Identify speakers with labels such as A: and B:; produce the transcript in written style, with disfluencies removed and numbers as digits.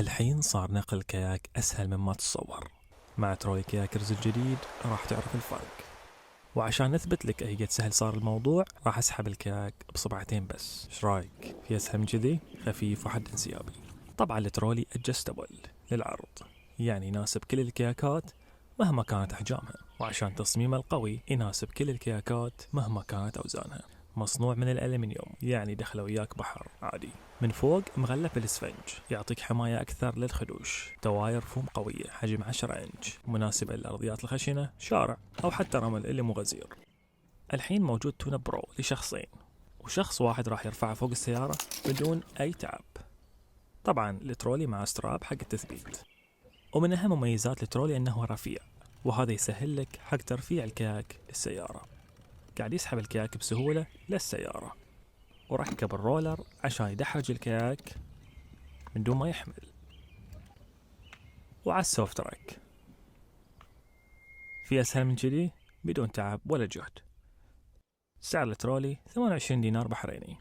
A: الحين صار نقل الكاياك أسهل مما تتصور. مع ترولي كياكرز الجديد راح تعرف الفرق. وعشان نثبت لك أي قد سهل صار الموضوع، راح أسحب الكاياك بصبعتين بس. ايش رايك؟ في أسهل من كذي؟ خفيف وحد انسيابي. طبعا الترولي أدجستبل للعرض، يعني يناسب كل الكياكات مهما كانت أحجامها، وعشان تصميمه القوي يناسب كل الكياكات مهما كانت أوزانها. مصنوع من الألمنيوم، يعني دخله وياك بحر عادي. من فوق مغلف بالإسفنج يعطيك حماية أكثر للخدوش. دواير فوم قوية حجم 10 إنش مناسبة للأرضيات الخشنة، شارع أو حتى رمل اللي مو غزير. الحين موجود تونا برو لشخصين، وشخص واحد راح يرفعه فوق السيارة بدون أي تعب. طبعا الترولي مع ستراب حق التثبيت. ومن أهم مميزات الترولي أنه رفيع، وهذا يسهل لك حق ترفيع الكياك للسيارة. قاعد يسحب الكياك بسهولة للسيارة. وركب الرولر عشان يدحرج الكياك من دون ما يحمل. وعلى السوفت تراك. في أسهل من كذي بدون تعب ولا جهد. سعر الترولي 28 دينار بحريني.